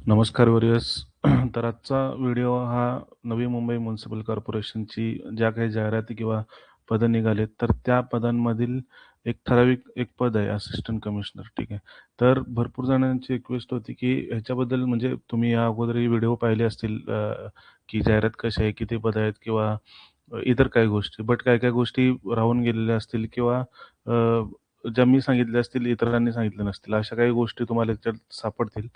नमस्कार व्ह्युअर्स. तर आजचा व्हिडिओ हा नवी मुंबई म्युनिसिपल कॉर्पोरेशनची ज्या काही जाहिराती किंवा पदं निघालेत, तर त्या पदांमधील एक ठराविक एक पद आहे असिस्टंट कमिशनर. ठीक आहे. तर भरपूर जणांची रिक्वेस्ट होती, की ह्याच्याबद्दल म्हणजे तुम्ही या अगोदरही व्हिडिओ पाहिले असतील, की जाहिरात कशी आहे, किती पदं आहेत किंवा इतर काही गोष्टी. बट काही-काही गोष्टी राहून गेलेल्या असतील किंवा ज्या मी सांगितल्या असतील, इतरांनी सांगितल्या नसतील. अशा काही गोष्टी तुम्हाला याच्यात सापडतील.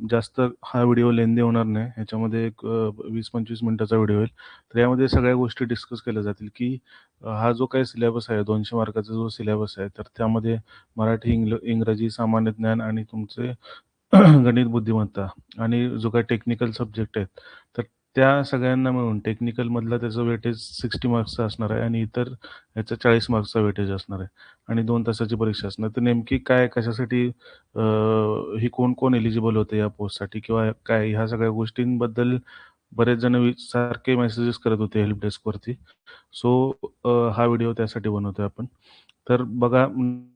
जास्त हा व्हिडिओ लेंदी होणार नाही. ह्याच्यामध्ये एक 20-25 मिनिटाचा व्हिडिओ होईल. तर यामध्ये सगळ्या गोष्टी डिस्कस केल्या जातील, की हा जो काही सिलेबस आहे 200 मार्काचा जो सिलेबस आहे, तर त्यामध्ये मराठी, इंग्रजी, सामान्य ज्ञान आणि तुमचे गणित बुद्धिमत्ता आणि जो काही टेक्निकल सब्जेक्ट आहेत, तर त्या सगळ्यांना मिळून टेक्निकलमधलं त्याचं वेटेज 60 मार्क्सचं असणार आहे आणि इतर ह्याचं 40 मार्क्सचा वेटेज असणार आहे आणि 2 तासाची परीक्षा असणार. तर नेमकी काय, कशासाठी ही कोण-कोण एलिजिबल होते या पोस्टसाठी किंवा काय ह्या सगळ्या गोष्टींबद्दल बरेच जण सारखे मेसेजेस करत होते हेल्प डेस्कवरती. सो हा व्हिडिओ त्यासाठी बनवतोय आपण. तर बघा,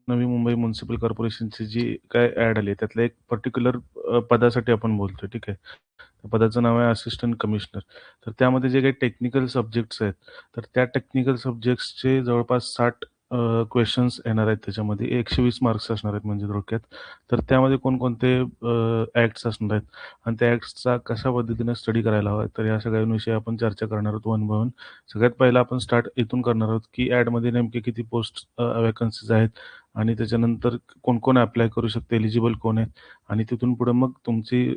नवी मुंबई म्युनिसिपल कॉर्पोरेशनची जी काय ॲड आली आहे, त्यातल्या एक पर्टिक्युलर पदासाठी आपण बोलतोय, ठीक आहे. त्या पदाचं नाव आहे असिस्टंट कमिशनर. तर त्यामध्ये जे काही टेक्निकल सब्जेक्ट्स आहेत, तर त्या टेक्निकल सब्जेक्ट्सचे जवळपास 60 क्वेशन्स येणार आहेत त्याच्यामध्ये. 120 मार्क्स असणार आहेत म्हणजे थोडक्यात. तर त्यामध्ये कोणकोणते ॲक्ट्स असणार आहेत आणि त्या ॲक्ट्सचा कशा पद्धतीने स्टडी करायला हवा, तर या सगळ्यांविषयी आपण चर्चा करणार आहोत वन बाय वन. सगळ्यात पहिला आपण स्टार्ट इथून करणार आहोत, की ॲडमध्ये नेमके किती पोस्ट व्हॅकन्सीज आहेत आणि त्याच्यानंतर कोण-कोण अप्लाय करू शकते, एलिजिबल कोण आहेत आणि तिथून पुढे मग तुमची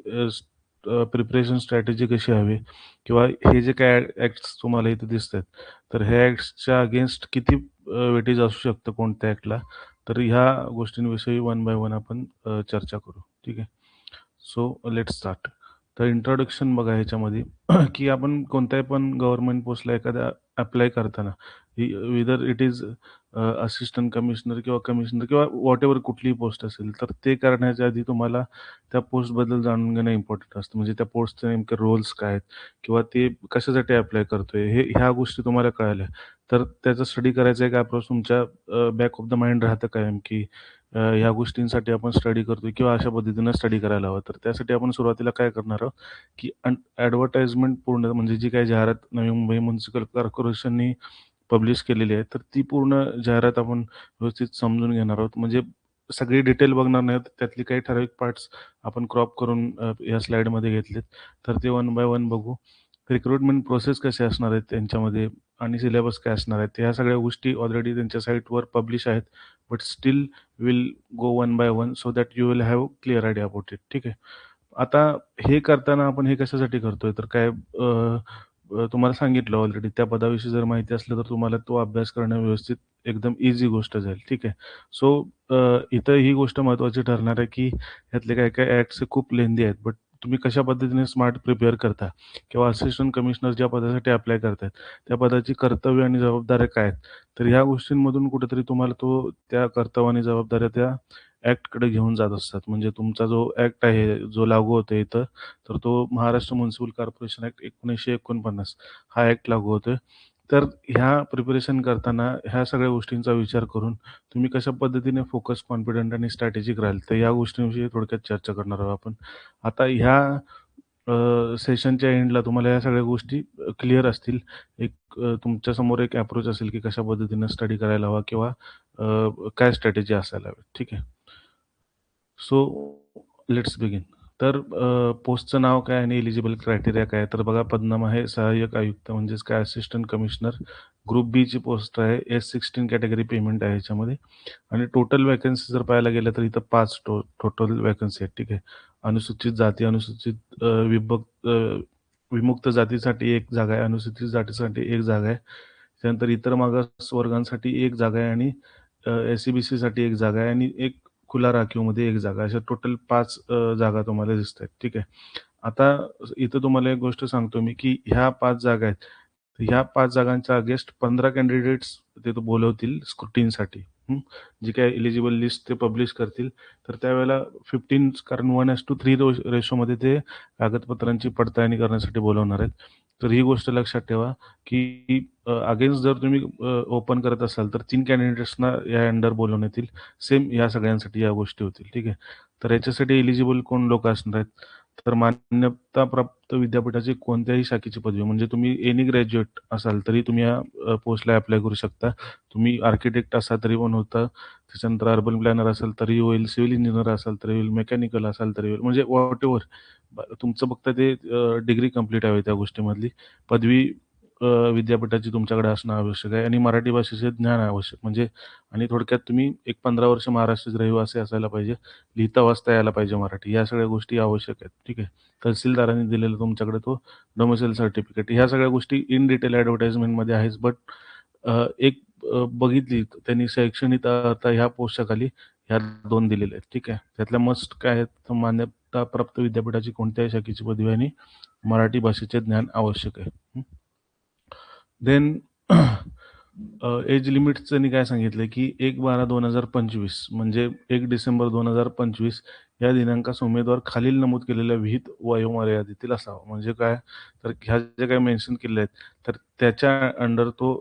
प्रिपरेशन स्ट्रॅटेजी कशी हवी किंवा हे जे काही ॲक्ट्स तुम्हाला इथे दिसतात, तर ह्या ॲक्ट्सच्या अगेन्स्ट किती वेटेज असू शकतं कोणत्या ॲक्टला, तर ह्या गोष्टींविषयी वन बाय वन आपण चर्चा करू. ठीक आहे. So let's start. तर इंट्रोडक्शन बघा ह्याच्यामध्ये, की आपण कोणत्याही पण गव्हर्नमेंट पोस्टला एखाद्या अप्लाय करताना विदर इट इज असिस्टंट कमिशनर किंवा कमिशनर किंवा व्हॉटएव्हर कुठलीही पोस्ट असेल, तर ते करण्याच्या आधी तुम्हाला त्या पोस्टबद्दल जाणून घेणं इम्पॉर्टंट असतं. म्हणजे त्या पोस्टचे नेमके रोल्स काय आहेत किंवा ते कशासाठी अप्लाय करतोय, ह्या गोष्टी तुम्हाला कळाल्या, तर त्याचा स्टडी करायचा एक अप्रोच तुमच्या बॅक ऑफ द माइंड राहतं कायम, की ह्या गोष्टींसाठी आपण स्टडी करतोय किंवा अशा पद्धतीनं स्टडी करायला हवं. तर त्यासाठी आपण सुरुवातीला काय करणार आहोत, की ॲडव्हर्टाइजमेंट पूर्ण म्हणजे जी काही जाहिरात नवी मुंबई म्युनिसिपल कॉर्पोरेशननी पब्लिश केलेली आहे, तर ती पूर्ण जाहिरात आपण व्यवस्थित समजून घेणार आहोत. म्हणजे सगळी डिटेल बघणार नाही आहोत. त्यातली काही ठराविक पार्ट्स आपण क्रॉप करून या स्लाईडमध्ये घेतलेत. तर ते वन बाय वन बघू. रिक्रुटमेंट प्रोसेस कशी असणार आहेत त्यांच्यामध्ये आणि सिलेबस काय असणार आहेत. ह्या सगळ्या गोष्टी ऑलरेडी त्यांच्या साईटवर पब्लिश आहेत. But still will go one by one so that you will have clear idea about it. ठीक आहे. आता हे करताना आपण हे कशासाठी करतोय, तर काय तुम्हाला सांगितलं ऑलरेडी त्या पदाविषयी जर माहिती असलं तर तुम्हाला तो अभ्यास करणं व्यवस्थित एकदम ईझी गोष्ट जाईल. ठीक आहे. सो इथं ही गोष्ट महत्त्वाची ठरणार आहे, की ह्यातले काही-काही ॲक्ट्स खूप लेंदी आहेत. बट तुम्ही कशा पद्धतीने स्मार्ट प्रिपेअर करता किंवा असिस्टंट कमिशनर ज्या पदासाठी अप्लाय करतायत, त्या पदाची कर्तव्य आणि जबाबदाऱ्या काय आहेत? तर ह्या गोष्टींमधून कुठेतरी तुम्हाला त्या कर्तव्य आणि जबाबदाऱ्या त्या ॲक्टकडे घेऊन जात असतात. म्हणजे तुमचा जो ॲक्ट आहे, जो लागू होतोय इथं, तर तो महाराष्ट्र म्युनिसिपल कॉर्पोरेशन ॲक्ट 1949 हा ॲक्ट लागू होतोय. तर ह्या प्रिपरेशन करताना ह्या सगळ्या गोष्टींचा विचार करून तुम्ही कशा पद्धतीने फोकस, कॉन्फिडंट आणि स्ट्रॅटेजिक राहाल, तर या गोष्टींविषयी थोडक्यात चर्चा करणार आहोत आपण. आता ह्या सेशनच्या एंडला तुम्हाला ह्या सगळ्या गोष्टी क्लिअर असतील. एक तुमच्यासमोर एक अप्रोच असेल, की कशा पद्धतीनं स्टडी करायला हवा किंवा काय स्ट्रॅटेजी असायला हवी. ठीक आहे. So let's begin. तर पोस्टचं नाव काय आणि एलिजिबल क्रायटेरिया काय? तर बघा, पदनाम आहे सहाय्यक आयुक्त म्हणजेच काय असिस्टंट कमिशनर. ग्रुप बीची पोस्ट आहे. S16 कॅटेगरी पेमेंट आहे ह्याच्यामध्ये आणि टोटल व्हॅकन्सी जर पाहायला गेलं तर इथं 5 टोटल व्हॅकन्सी आहेत. ठीक आहे. अनुसूचित जाती, विमुक्त जातीसाठी 1 जागा आहे. अनुसूचित जातीसाठी 1 जागा आहे. त्यानंतर इतर मागास वर्गांसाठी 1 जागा आहे आणि SC-BCसाठी 1 जागा आहे आणि एक खुला राखीवमध्ये 1 जागा. अशा टोटल 5 जागा तुम्हाला दिसतायत. ठीक आहे. आता इथं तुम्हाला एक गोष्ट सांगतो मी, की ह्या 5 जागा आहेत. ह्या 5 जागांच्या अगेन्स्ट 15 कॅन्डिडेट्स ते बोलवतील स्क्रुटिनीसाठी. जी काही एलिजिबल लिस्ट ते पब्लिश करतील. तर त्यावेळेला 15 कारण 1:3 रेशोमध्ये ते कागदपत्रांची पडताळणी करण्यासाठी बोलवणार आहेत. तर ही गोष्ट लक्षात ठेवा, की अगेन्स्ट जर तुम्ही ओपन करत असाल तर 3 कॅन्डिडेट्सना या अंडर बोलवण्यात येईल. सेम या सगळ्यांसाठी या गोष्टी होतील. ठीक आहे. तर याच्यासाठी एलिजिबल कोण लोकं असणार आहेत? तर मान्यताप्राप्त विद्यापीठाची कोणत्याही शाखेची पदवी म्हणजे तुम्ही एनी ग्रॅज्युएट असाल तरी तुम्ही या पोस्टला अप्लाय करू शकता. तुम्ही आर्किटेक्ट असाल तरी पण होतं. त्याच्यानंतर अर्बन प्लॅनर असाल तरी होईल, सिव्हिल इंजिनिअर असाल तरी होईल, मेकॅनिकल असाल तरी होईल. म्हणजे व्हॉटएव्हर तुमचं फक्त ते डिग्री कंप्लीट हवी त्या गोष्टीमधली. पदवी विद्यापीठाची तुमच्याकडे असणं आवश्यक आहे आणि मराठी भाषेचे ज्ञान आवश्यक म्हणजे आणि थोडक्यात तुम्ही एक 15 वर्ष महाराष्ट्राचे रहिवासी असायला पाहिजे. लिहिता वाचता यायला पाहिजे मराठी. या सगळ्या गोष्टी आवश्यक आहेत. ठीक आहे. तहसीलदारांनी दिलेला तुमच्याकडे तो डोमिसाईल सर्टिफिकेट. ह्या सगळ्या गोष्टी इन डिटेल ॲडव्हर्टाइजमेंटमध्ये आहेच. बट एक बघितली त्यांनी शैक्षणिक आता ह्या पोस्टच्या खाली ह्या 2 दिलेल्या आहेत. ठीक आहे. त्यातल्या मस्ट काय आहेत तर मान्यताप्राप्त विद्यापीठाची कोणत्याही शाखेची पदवी आणि मराठी भाषेचे ज्ञान आवश्यक आहे. देन एज लिमिटचं त्यांनी काय सांगितलं की 1/12/2025 म्हणजे 1 डिसेंबर 2025 या दिनांकास उमेदवार खालील नमूद केलेल्या विहित वयोमर्यादेतील असावा. म्हणजे काय तर ह्या ज्या काही मेन्शन केलेल्या आहेत तर त्याच्या अंडर तो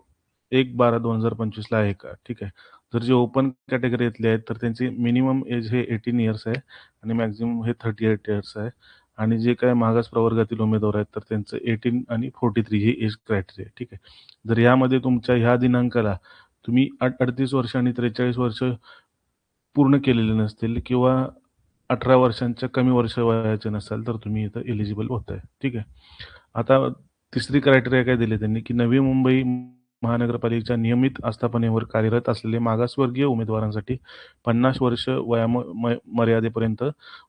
1/12/2025 ला आहे का? ठीक आहे. जर जे ओपन कॅटेगरीतले आहेत तर त्यांची मिनिमम एज हे 18 इयर्स आहे आणि मॅक्झिमम हे 38 इयर्स आहे. आणि जे काही मागास प्रवर्गातील उमेदवार आहेत तर त्यांचं 18 आणि 43 ही एज क्रायटेरिया. ठीक आहे. जर यामध्ये तुमच्या ह्या दिनांकाला तुम्ही 38 वर्ष आणि 43 वर्ष पूर्ण केलेले नसतील किंवा 18 वर्षांच्या कमी वर्ष वयाचे नसाल तर तुम्ही इथं एलिजिबल होताय. ठीक आहे. आता तिसरी क्रायटेरिया काय दिली त्यांनी की नवी मुंबई महानगरपालिकेच्या नियमित आस्थापनेवर कार्यरत असलेले मागासवर्गीय उमेदवारांसाठी 50 वर्ष मर्यादेपर्यंत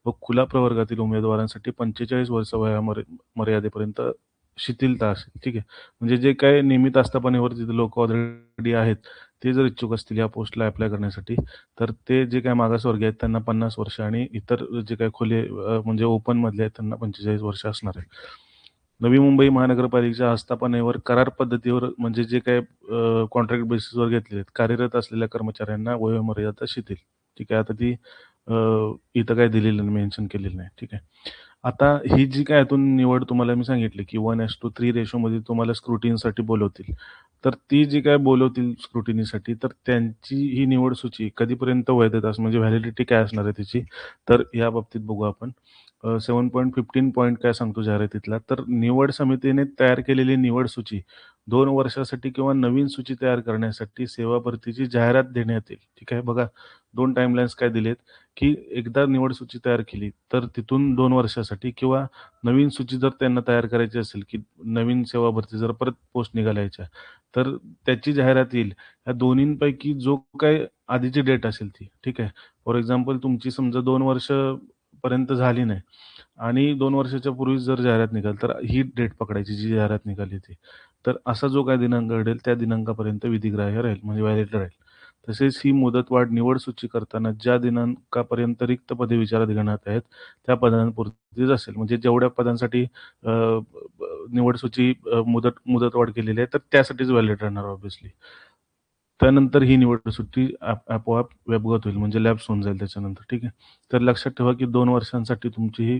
व खुला प्रवर्गातील उमेदवारांसाठी 45 वर्ष मर्यादेपर्यंत शिथिलता असेल. ठीक आहे. म्हणजे जे काही नियमित आस्थापनेवर तिथे लोक ऑलरेडी आहेत ते जर इच्छुक असतील या पोस्टला अप्लाय करण्यासाठी तर ते जे काही मागासवर्गीय आहेत त्यांना 50 वर्ष आणि इतर जे काही खुले म्हणजे ओपनमधले आहेत त्यांना 45 वर्ष असणार आहे. नवी मुंबई महानगरपालिकेच्या आस्थापनेवर करार पद्धतीवर म्हणजे जे काही कॉन्ट्रॅक्ट बेसिसवर घेतले आहेत कार्यरत असलेल्या कर्मचाऱ्यांना वयोमर्यादा शिथिल. ठीक आहे. आता ती इथं काय दिलेलं नाही, मेन्शन केलेलं नाही. ठीक आहे. आता ही जी काय यातून निवड तुम्हाला मी सांगितली की 1:3 रेशोमध्ये तुम्हाला स्क्रुटिनीसाठी बोलवतील. तर ती जी काय बोलवतील स्क्रुटिनीसाठी तर त्यांची ही निवड सूची कधीपर्यंत वैधता म्हणजे व्हॅलिडिटी काय असणार आहे त्याची तर या बाबतीत बघू आपण. 7.15 पॉइंट काय सांगतो जाहिरातीतला तर निवड समितीने तयार केलेली निवड सूची 2 वर्षासाठी किंवा नवीन सूची तयार करण्यासाठी सेवा भरतीची जाहिरात देण्यात येईल. ठीक आहे. बघा 2 टाईमलाईन्स काय दिलेत की एकदा निवड सूची तयार केली तर तिथून 2 वर्षासाठी किंवा नवीन सूची जर त्यांना तयार करायची असेल की नवीन सेवा भरती जर परत पोस्ट निघालायच्या तर त्याची जाहिरात येईल. या दोन्हींपैकी जो काही आधीची डेट असेल ती. ठीक आहे. फॉर एक्झाम्पल तुमची समजा 2 वर्षपर्यंत झाली नाही आणि 2 वर्षाच्या पूर्वीच जर जाहिरात निघाली तर ही डेट पकडायची जी जाहिरात निघाली ती. तर असा जो काही दिनांक घडेल त्या दिनांकापर्यंत विधिग्राह्य राहील म्हणजे व्हॅलिड राहील. तसेच ही मुदतवाढ निवड सूची करताना ज्या दिनांकापर्यंत रिक्त पदे विचारात घेण्यात आहेत त्या पदांपुरतीच असेल. म्हणजे जेवढ्या पदांसाठी निवड सूची मुदतवाढ केलेली आहे तर त्यासाठीच व्हॅलिड राहणार ऑब्व्हियसली. त्यानंतर ही निवड सुट्टी आपोआप व्यपगत होईल म्हणजे लॅप्स होऊन जाईल त्याच्यानंतर. ठीक आहे. तर लक्षात ठेवा की 2 वर्षांसाठी तुमची ही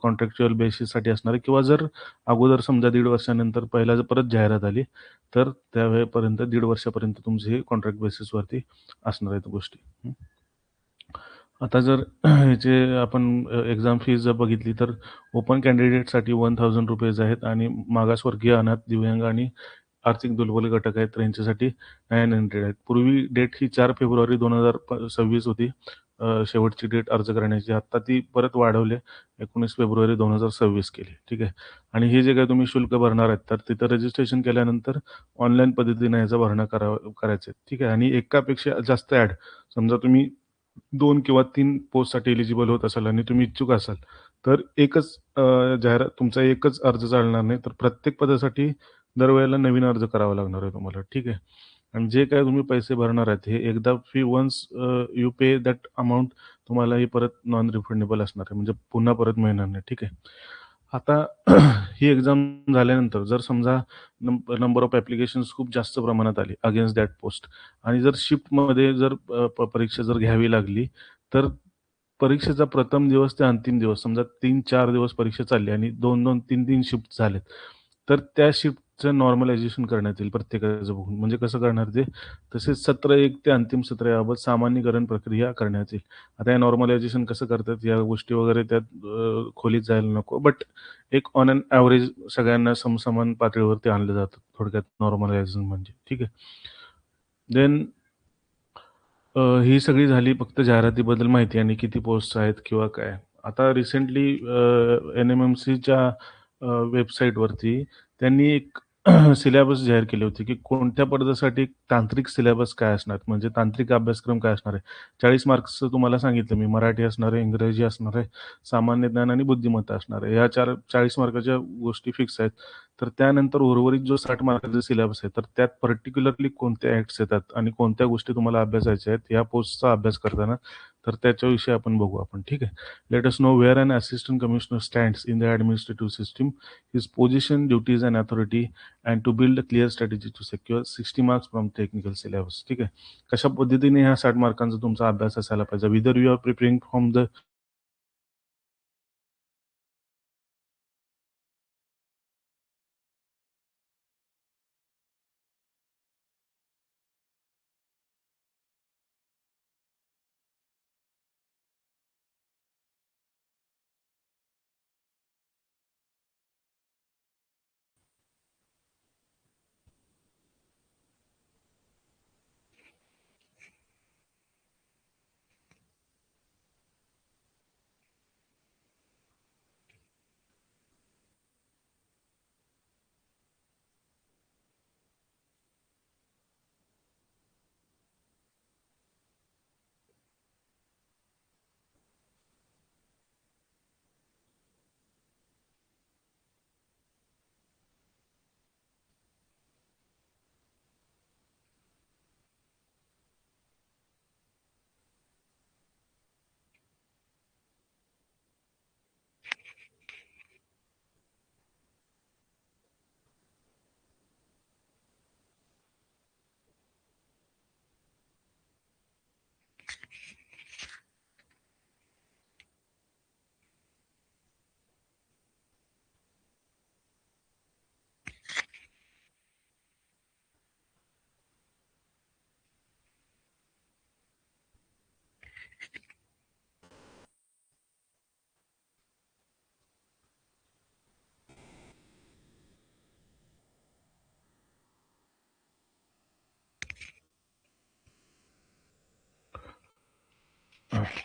कॉन्ट्रॅक्च्युअल बेसिससाठी असणार आहे किंवा जर अगोदर समजा 1.5 वर्षानंतर पहिला जर परत जाहिरात आली तर त्यावेळेपर्यंत 1.5 वर्षापर्यंत तुमची ही कॉन्ट्रॅक्ट बेसिसवरती असणार आहेत गोष्टी. आता जर ह्याचे आपण एक्झाम फीज जर बघितली तर ओपन कॅन्डिडेटसाठी ₹1000 आहेत आणि मागासवर्गीय, अनाथ, दिव्यांग आणि आर्थिक दुर्बल घटक आहेत तर यांच्यासाठी 900 आहेत. पूर्वी डेट ही 4 फेब्रुवारी 2026 होती शेवटची डेट अर्ज करण्याची. आता ती परत वाढवली 19 फेब्रुवारी 2026 केली. ठीक आहे. आणि हे जे काही तुम्ही शुल्क भरणार आहेत तर तिथं रजिस्ट्रेशन केल्यानंतर ऑनलाईन पद्धतीने याचा भरणा करायचा आहे. ठीक आहे. आणि एकापेक्षा जास्त ॲड समजा तुम्ही 2 किंवा 3 पोस्टसाठी एलिजिबल होत असाल आणि तुम्ही इच्छुक असाल, तर एकच जाहिरात तुमचा एकच अर्ज चालणार नाही. तर प्रत्येक पदासाठी दरवेळेला नवीन अर्ज करावा लागणार आहे तुम्हाला. ठीक आहे. आणि जे काही तुम्ही पैसे भरणार आहेत, हे एकदा fee once you pay that amount तुम्हाला हे परत नॉन रिफंडेबल असणार आहे. म्हणजे पुन्हा परत मिळणार नाही. ठीक आहे. आता ही एक्झाम झाल्यानंतर जर समजा नंबर ऑफ ॲप्लिकेशन्स खूप जास्त प्रमाणात आली अगेन्स्ट दॅट पोस्ट आणि जर शिफ्टमध्ये जर परीक्षा जर घ्यावी लागली, तर परीक्षेचा प्रथम दिवस ते अंतिम दिवस समजा 3-4 दिवस परीक्षा चालली आणि 2-2, 3-3 शिफ्ट झालेत. तर त्या शिफ्ट चं नॉर्मलायझेशन करण्यात येईल प्रत्येकाचं बघून. म्हणजे कसं करणार ते? तसेच सत्र 1 ते अंतिम सत्र याबाबत सामान्यीकरण प्रक्रिया करण्यात येईल. आता हे नॉर्मलायझेशन कसं करतात या गोष्टी वगैरे त्यात खोलीत जायला नको. बट एक ऑन एन एव्हरेज सगळ्यांना समसमान पातळीवरती आणलं जातं. थोडक्यात नॉर्मलायझेशन म्हणजे. ठीक आहे. देन ही सगळी झाली फक्त जाहिरातीबद्दल माहिती आणि किती पोस्ट्स आहेत किंवा काय. आता रिसेंटली NMMCच्या वेबसाईटवरती त्यांनी एक सिलेबस जाहीर केली होती, की कोणत्या पदासाठी तांत्रिक सिलेबस काय असणार, म्हणजे तांत्रिक अभ्यासक्रम काय असणार आहे. 40 मार्क्सचं तुम्हाला सांगितलं मी. मराठी असणार आहे, इंग्रजी असणार आहे, सामान्य ज्ञान आणि बुद्धिमत्ता असणार आहे. ह्या 40 मार्काच्या गोष्टी फिक्स आहेत. तर त्यानंतर उर्वरित जो 60 मार्काचा सिलेबस आहे, तर त्यात पर्टिक्युलरली कोणते ॲक्ट्स येतात आणि कोणत्या गोष्टी तुम्हाला अभ्यासायच्या आहेत, या पोस्टचा अभ्यास करताना, तर त्याच्याविषयी आपण बघू आपण. ठीक आहे. Let us know where an assistant commissioner stands in the administrative system, his position, duties and authority and to build a clear strategy to secure 60 marks from technical syllabus. ठीक आहे. कशा पद्धतीने ह्या 60 मार्कांचा तुमचा अभ्यास असायला पाहिजे. Whether you are preparing from the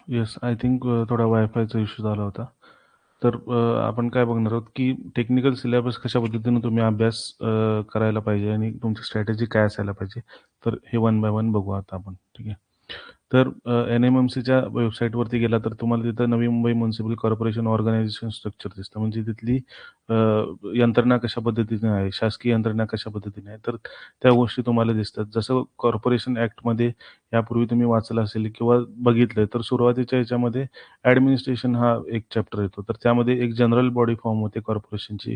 yes, I think थोडा वायफायचा इश्यू झाला होता. तर आपण काय बघणार आहोत, की टेक्निकल सिलेबस कशा पद्धतीने तुम्ही अभ्यास करायला पाहिजे आणि तुमची स्ट्रॅटेजी काय असायला पाहिजे. तर हे वन बाय वन बघू आता आपण. ठीक आहे. तर NMMCच्या वेबसाईटवरती गेला तर तुम्हाला तिथं Navi Mumbai municipal corporation organisation structure दिसतं. म्हणजे तिथली अ, यंत्रणा कशा पद्धतीने आहे, शासकीय यंत्रणा कशा पद्धतीने आहे, तर त्या गोष्टी तुम्हाला दिसतात. जसं कॉर्पोरेशन ॲक्टमध्ये यापूर्वी तुम्ही वाचलं असेल किंवा बघितलंय, तर सुरुवातीच्या ह्याच्यामध्ये ॲडमिनिस्ट्रेशन हा एक चॅप्टर येतो. तर त्यामध्ये एक जनरल बॉडी फॉर्म होते कॉर्पोरेशनची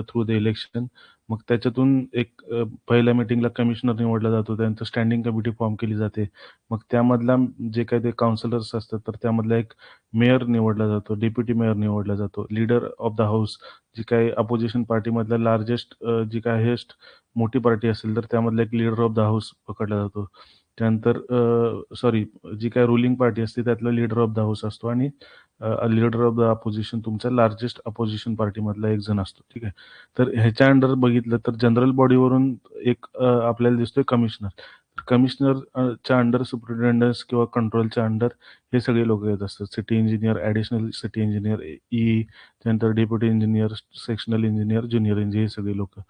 थ्रू द इलेक्शन. मग त्याच्यातून एक पहिल्या मीटिंगला कमिशनर निवडला जातो. त्यानंतर स्टँडिंग कमिटी फॉर्म केली जाते. मग त्यामधला जे काही ते काउन्सिलर्स असतात, तर त्यामधला एक मेयर निवडला जातो, डेप्युटी मेयर निवडला जातो, लीडर ऑफ द हाऊस जी काही अपोजिशन पार्टीमधला लार्जेस्ट जी काही हायेस्ट मोठी पार्टी असेल, तर त्यामधला एक लीडर ऑफ द हाऊस पकडला जातो. त्यानंतर सॉरी जी काही रुलिंग पार्टी असते त्यातला लीडर ऑफ द हाऊस असतो आणि लीडर ऑफ द अपोजिशन तुमचा लार्जेस्ट अपोजिशन पार्टीमधला एक जण असतो. ठीक आहे. तर ह्याच्या अंडर बघितलं तर जनरल बॉडीवरून एक आपल्याला दिसतोय कमिशनर. कमिशनर च्या अंडर सुपरिन्टेंडन्स किंवा कंट्रोलच्या अंडर हे सगळे लोकं येत असतात. City engineer, additional city engineer, त्यानंतर deputy engineer, sectional engineer, junior engineer हे सगळे लोकं.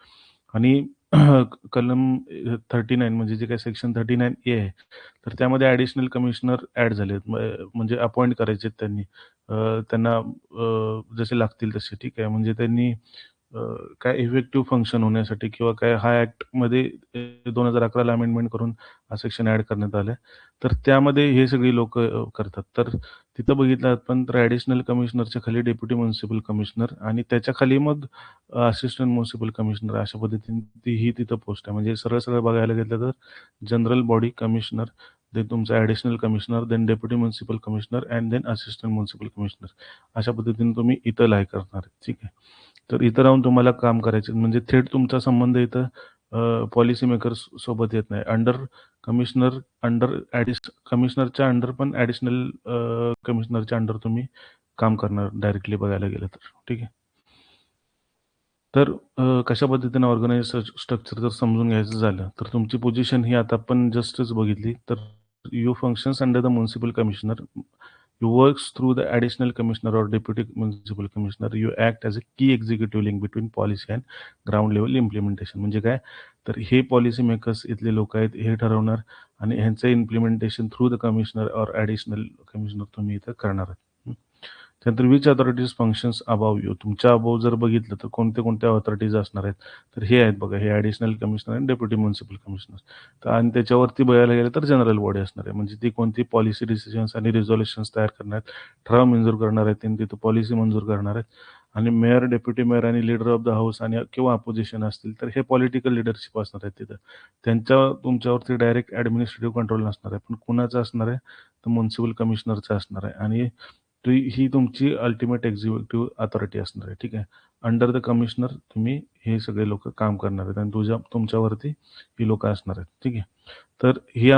आणि कलम 39 म्हणजे जे काही सेक्शन 39 ए आहे, तर त्यामध्ये ॲडिशनल कमिशनर ॲड झालेत. म्हणजे अपॉइंट करायचे त्यांनी. त्यांना जसे लागतील तसे. ठीक आहे. म्हणजे त्यांनी अ, काय इफेक्टिव्ह फंक्शन होण्यासाठी किंवा काय हा ॲक्टमध्ये 2011ला अमेंडमेंट करून हा सेक्शन ॲड करण्यात आलाय. तर त्यामध्ये हे सगळी लोकं करतात. तर तिथं बघितलं आपण तर ॲडिशनल कमिशनरच्या खाली डेप्युटी म्युनिसिपल कमिशनर आणि त्याच्या खाली मग असिस्टंट म्युनिसिपल कमिशनर अशा पद्धतीने ही तिथं पोस्ट आहे. म्हणजे सरळ-सरळ बघायला गेलं तर जनरल बॉडी कमिशनर, देन तुमचा additional commissioner, then deputy municipal commissioner and then assistant municipal commissioner. अशा पद्धतीने तुम्ही इथं लाय करणार आहे. ठीक आहे. तर इथं राहून तुम्हाला काम करायचे म्हणजे थेट तुमचा संबंध इथं पॉलिसी मेकर्स सोबत येत नाही. कमिशनर अंडर कमिशनरच्या अंडर पण ॲडिशनल कमिशनरच्या अंडर तुम्ही काम करणार डायरेक्टली बघायला गेलं तर. ठीक आहे. तर कशा पद्धतीने ऑर्गनाइज स्ट्रक्चर जर समजून घ्यायचं झालं, तर तुमची पोझिशन ही आता आपण जस्टच बघितली. तर you functions under the municipal commissioner. You works through the additional commissioner or deputy municipal commissioner. You act as a key executive link between policy and ground level implementation. म्हणजे काय? तर हे पॉलिसी मेकर्स इथले लोक आहेत, हे ठरवणार आणि ह्यांचं इम्प्लिमेंटेशन थ्रू द कमिशनर और ॲडिशनल कमिशनर तुम्ही इथं करणार आहात. त्यानंतर which authorities functions above you. तुमच्या अबाव जर बघितलं तर कोणत्या अथॉरिटीज असणार आहेत, तर हे आहेत बघा, हे ॲडिशनल कमिशनर आणि डेप्युटी म्युनिसिपल कमिशनर. तर आणि त्याच्यावरती बघायला गेलं तर जनरल बॉडी असणार आहे. म्हणजे ती कोणती पॉलिसी डिसिजन्स आणि रिझोल्युशन्स तयार करणार आहेत, ठराव मंजूर करणार आहेत, त्यांनी तिथं पॉलिसी मंजूर करणार आहेत. आणि मेयर, डेप्युटी मेयर आणि लीडर ऑफ द हाऊस आणि किंवा अपोजिशन असतील तर हे पॉलिटिकल लिडरशिप असणार आहे तिथं. तुमच्यावरती डायरेक्ट ॲडमिनिस्ट्रेटिव्ह कंट्रोल नसणार आहे. पण कुणाचं असणार आहे, तर म्युनिसिपल कमिशनरचं असणार आहे. आणि ही तुमची अल्टिमेट एक्झिक्युटिव्ह अथॉरिटी असणार आहे. ठीक आहे. अंडर द कमिशनर तुम्ही हे सगळे लोक काम करणार आहेत आणि तुमच्यावरती ही लोक असणार आहेत. ठीक आहे. तर ही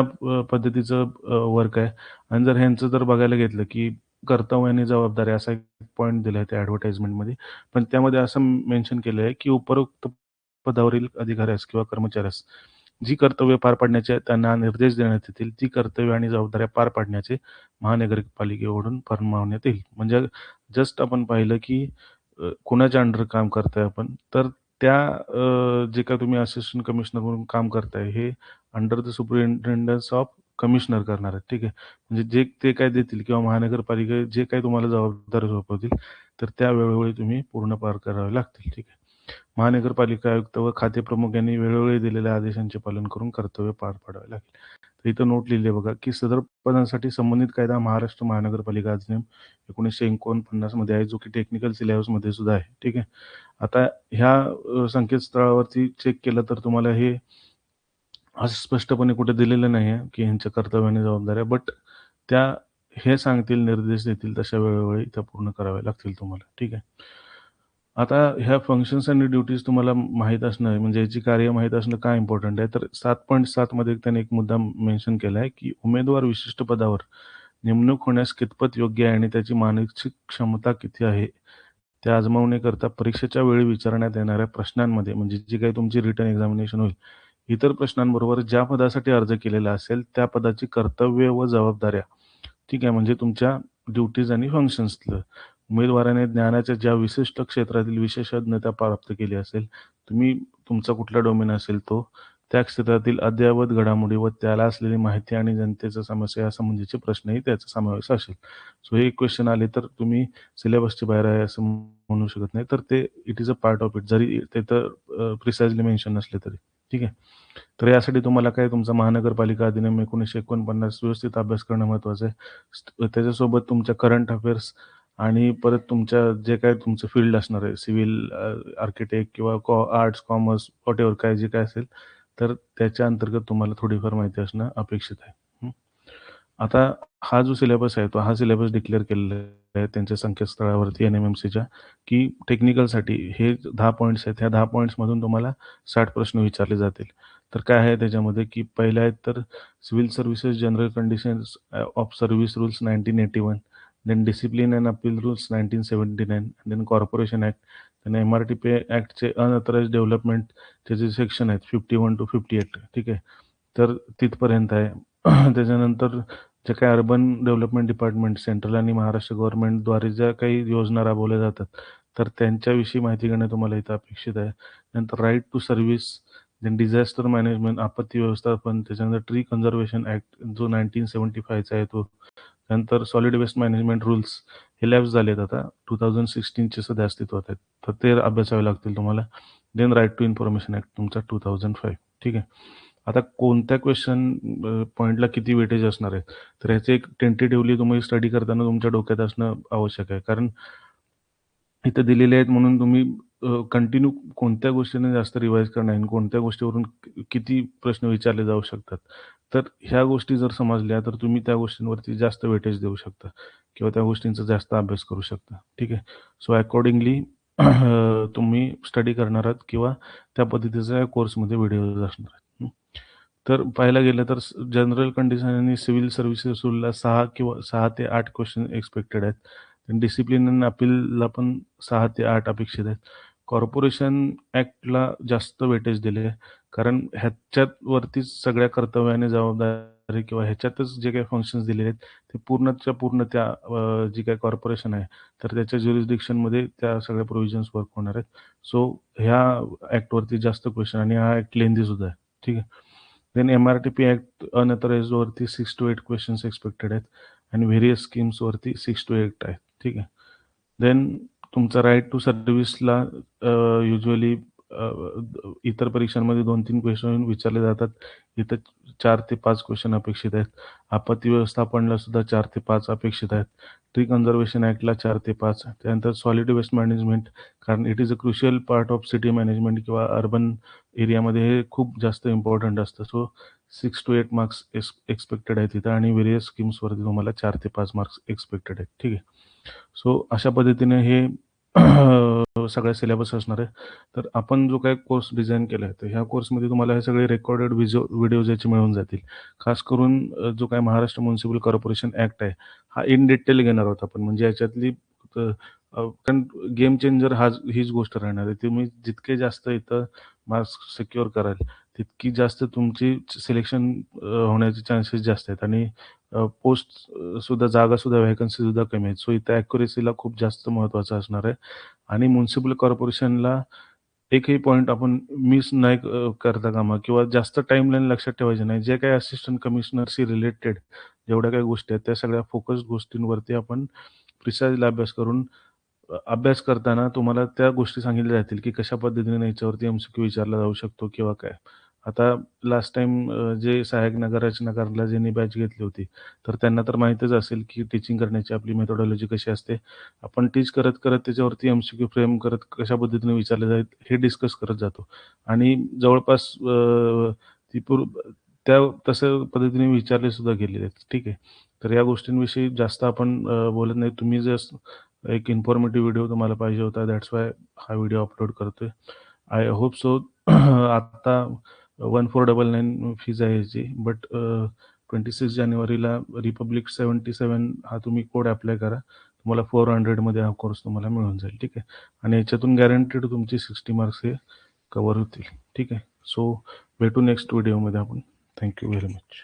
पद्धतीचं वर्क आहे. आणि जर ह्यांचं जर बघायला घेतलं की कर्तव्य आणि जबाबदारी असा एक पॉईंट दिला आहे त्या ॲडव्हर्टाइजमेंटमध्ये. पण त्यामध्ये असं मेन्शन केलं आहे की उपरोक्त पदावरील अधिकाऱ्यास किंवा कर्मचाऱ्यास जी कर्तव्य पार पाडण्याचे त्यांना निर्देश देण्यात येतील, ती कर्तव्य आणि जबाबदाऱ्या पार पाडण्याचे महानगरपालिकेकडून फरमावण्यात येईल. म्हणजे जस्ट आपण पाहिलं की कुणाच्या अंडर काम करताय आपण, तर त्या जे काही तुम्ही असिस्टंट कमिशनर म्हणून काम करताय, हे अंडर द सुपरिन्टेंडन्स ऑफ कमिशनर करणार आहेत. ठीक आहे. म्हणजे जे ते काय देतील किंवा महानगरपालिका जे काही तुम्हाला जबाबदारी सोपवतील, तर त्या वेळोवेळी तुम्ही पूर्ण पार करावे लागतील. ठीक आहे. महानगरपालिका आयुक्त व खाते प्रमुख यांनी वेळोवेळी दिलेल्या आदेशांचे पालन करून कर्तव्य पार पाडावे लागेल. तर इथं नोट लिहिली आहे बघा, की सदर पदांसाठी संबंधित कायदा महाराष्ट्र महानगरपालिका अधिनियम 1949 मध्ये आहे, जो की टेक्निकल सिलेबसमध्ये सुद्धा आहे. ठीक आहे. आता ह्या संकेतस्थळावरती चेक केलं तर तुम्हाला हे असं स्पष्टपणे कुठे दिलेलं नाही आहे, की ह्यांच्या कर्तव्य आणि जबाबदाऱ्या. बट त्या हे सांगतील, निर्देश देतील तशा वेळोवेळी त्या पूर्ण कराव्या लागतील तुम्हाला. ठीक आहे. आता ह्या फंक्शन्स आणि ड्युटीज तुम्हाला माहीत असणं म्हणजे याची कार्य माहीत असणं का इम्पॉर्टंट आहे? तर 7.7 मध्ये त्यांनी एक मुद्दा मेन्शन केला आहे, की उमेदवार विशिष्ट पदावर नेमणूक होण्यास कितपत योग्य आहे आणि त्याची मानसिक क्षमता किती आहे, ते आजमावण्याकरता परीक्षेच्या वेळी विचारण्यात येणाऱ्या प्रश्नांमध्ये म्हणजे जी काही तुमची रिटन एक्झामिनेशन होईल, इतर प्रश्नांबरोबर ज्या पदासाठी अर्ज केलेला असेल, त्या पदाची कर्तव्य व जबाबदाऱ्या, ठीक आहे, म्हणजे तुमच्या ड्युटीज आणि फंक्शन्सचं उमेदवाराने ज्ञानाच्या ज्या विशिष्ट क्षेत्रातील विशेषज्ञता प्राप्त केली असेल, तुमचा कुठला डोमेन असेल तो, त्या क्षेत्रातील अद्ययावत घडामोडी व त्याला असलेली माहिती आणि जनतेच्या समस्या यासंबंधीचे प्रश्नही त्याचा समावेश असेल. सो हे क्वेश्चन आले तर तुम्ही सिलेबसच्या बाहेर आहे असं म्हणू शकत नाही. तर ते it is a part of it, जरी ते तर प्रिसाइजली मेन्शन नसले तरी. ठीक आहे. तर यासाठी तुम्हाला काय तुमचा महानगरपालिका अधिनियम 1949 व्यवस्थित अभ्यास करणं महत्त्वाचं आहे. त्याच्यासोबत तुमच्या करंट अफेअर्स आणि परत तुमच्या जे काही तुमचं फील्ड असणार आहे, सिव्हिल, आर्किटेक्ट किंवा आर्ट्स, कॉमर्स, व्हॉटएव्हर काय जे काय असेल, तर त्याच्या अंतर्गत तुम्हाला थोडीफार माहिती असणं अपेक्षित आहे. आता हा जो सिलेबस आहे, तो हा सिलेबस डिक्लेअर केलेला आहे त्यांच्या संकेतस्थळावरती NMMCच्या, की टेक्निकलसाठी हे 10 पॉइंट्स आहेत. ह्या 10 पॉइंट्समधून तुम्हाला 60 प्रश्न विचारले जातील. तर काय आहे त्याच्यामध्ये, की पहिले आहेत तर civil services general conditions of service rules 1981, then discipline and appeal rules 1979, then corporation act, then MRTP ॲक्टचे अनऑथराइज्ड डेव्हलपमेंटचे जे सेक्शन आहेत 51 to 58. ठीक आहे. तर तिथपर्यंत आहे. त्याच्यानंतर जे काही अर्बन डेव्हलपमेंट डिपार्टमेंट सेंट्रल आणि महाराष्ट्र गव्हर्नमेंटद्वारे ज्या काही योजना राबवल्या जातात, तर त्यांच्याविषयी माहिती घेणं तुम्हाला इथं अपेक्षित आहे. नंतर right to service, then disaster management, आपत्ती व्यवस्थापन, त्याच्यानंतर ट्री कन्झर्वेशन ॲक्ट जो 1975चा आहे तो. त्यानंतर सॉलिड वेस्ट मॅनेजमेंट रूल्स हे लॅप्स झालेत आता 2016चे सध्या अस्तित्वात आहेत. तर ते अभ्यासावे लागतील तुम्हाला. Then right to information act तुमचा 2005. ठीक आहे. आता कोणत्या क्वेश्चन पॉइंटला किती वेटेज असणार आहे, तर ह्याचे एक टेंटेटिव्हली तुम्ही स्टडी करताना तुमच्या डोक्यात असणं आवश्यक आहे. कारण इथं दिलेले आहेत म्हणून तुम्ही कंटिन्यू कोणत्या गोष्टीने जास्त रिवाईज करणार आणि कोणत्या गोष्टीवरून किती प्रश्न विचारले जाऊ शकतात. तर ह्या गोष्टी जर समजल्या तर तुम्ही त्या गोष्टींवरती जास्त वेटेज देऊ शकता किंवा त्या गोष्टींचा जास्त अभ्यास करू शकता. ठीक आहे. सो अकॉर्डिंगली तुम्ही स्टडी करणार आहात किंवा त्या पद्धतीच्या कोर्समध्ये व्हिडिओज असणार आहेत. तर पाहायला गेलं तर जनरल कंडिशन आणि सिव्हिल सर्व्हिसेस रूलला 6 ते 8 क्वेश्चन एक्सपेक्टेड आहेत. डिसिप्लिन आणि अपीलला पण 6 ते 8 अपेक्षित आहेत. कॉर्पोरेशन ॲक्टला जास्त वेटेज दिले आहे. कारण ह्याच्यावरतीच सगळ्या कर्तव्याने जबाबदारी किंवा ह्याच्यातच जे काही फंक्शन्स दिलेले आहेत ते पूर्णच्या पूर्ण त्या जी काही कॉर्पोरेशन आहे तर त्याच्या ज्युरिस्डिक्शनमध्ये त्या सगळ्या प्रोव्हिजन्स वर्क होणार आहेत. सो ह्या ॲक्टवरती जास्त क्वेश्चन आणि हा ॲक्ट लेंदी सुद्धा आहे. ठीक आहे. देन MRTP ॲक्ट अनऑथराइज्डवरती 6 to 8 क्वेश्चन्स एक्सपेक्टेड आहेत आणि व्हेरियस स्कीम्सवरती 6 to 8 आहेत. ठीक आहे. देन तुमचा राईट टू सर्व्हिसला युज्युअली इतर परीक्षांमध्ये 2-3 क्वेश्चन विचारले जातात. इथं 4 ते 5 क्वेश्चन अपेक्षित आहेत. आपत्ती व्यवस्थापनला सुद्धा 4 ते 5 अपेक्षित आहेत. ट्री कन्झर्वेशन ॲक्टला 4 ते 5. त्यानंतर सॉलिड वेस्ट मॅनेजमेंट, कारण it is a crucial part of city management किंवा अर्बन एरियामध्ये हे खूप जास्त इम्पॉर्टंट असतं. सो 6 to 8 मार्क्स एक्सपेक्टेड आहेत तिथं आणि व्हेरियस स्कीम्सवरती तुम्हाला 4 ते 5 मार्क्स एक्सपेक्टेड आहेत. ठीक आहे. सो अशा पद्धतीने हे सगळा सिलेबस असणार आहे. तर आपण जो काही कोर्स डिझाइन केला आहे, तर ह्या कोर्समध्ये तुम्हाला हे सगळे रेकॉर्डेड व्हिडिओज याचे मिळून जातील. खास करून जो काही महाराष्ट्र म्युनिसिपल कॉर्पोरेशन ॲक्ट आहे, हा इन डिटेल घेणार आहोत आपण. म्हणजे याच्यातली कारण गेम चेंजर हीच गोष्ट राहणार आहे. तुम्ही जितके जास्त इथं मार्क्स सिक्युअर कराल, तितकी जास्त तुमची सिलेक्शन होण्याचे चान्सेस जास्त आहेत आणि पोस्ट सुद्धा जागासुद्धा व्हॅकन्सीसुद्धा कमी आहेत. सो इथं ॲक्युरेसीला खूप जास्त महत्त्वाचं असणार आहे आणि म्युनिसिपल कॉर्पोरेशनला एकही पॉइंट आपण मिस नाही करता कामा किंवा जास्त टाईमलाईन लक्षात ठेवायची नाही. जे काही असिस्टंट कमिशनरशी रिलेटेड जेवढ्या काही गोष्टी आहेत, त्या सगळ्या फोकस्ड गोष्टींवरती आपण प्रिसाइजली अभ्यास करून अभ्यास करताना तुम्हाला त्या गोष्टी सांगितल्या जातील, की कशा पद्धतीने याच्यावरती MCQ विचारला जाऊ शकतो किंवा काय. आता लास्ट टाईम जे सहाय्यक नगररचनाकारला ज्यांनी बॅच घेतली होती, तर त्यांना तर माहीतच असेल, की टीचिंग करण्याची आपली मेथोडॉलॉजी कशी असते. आपण टीच करत त्याच्यावरती MCQ फ्रेम करत कशा पद्धतीने विचारले जाईल हे डिस्कस करत जातो आणि जवळपास ती त्या तसं पद्धतीने विचारले सुद्धा गेलेले आहेत. ठीक आहे. तर या गोष्टींविषयी जास्त आपण बोलत नाही. तुम्ही जस्ट एक इन्फॉर्मेटिव्ह व्हिडिओ तुम्हाला पाहिजे होता. दॅट्स वाय हा व्हिडिओ अपलोड करतोय. आय होप सो आता 1499 फीज आहे याची. बट 26 जानेवारीला रिपब्लिक 77 हा तुम्ही कोड अप्लाय करा. तुम्हाला 400 मध्ये हा कोर्स तुम्हाला मिळून जाईल. ठीक आहे. आणि याच्यातून गॅरंटेड तुमची 60 मार्क्स हे कव्हर होतील. ठीक आहे. सो भेटू नेक्स्ट व्हिडिओमध्ये आपण. Thank you very much.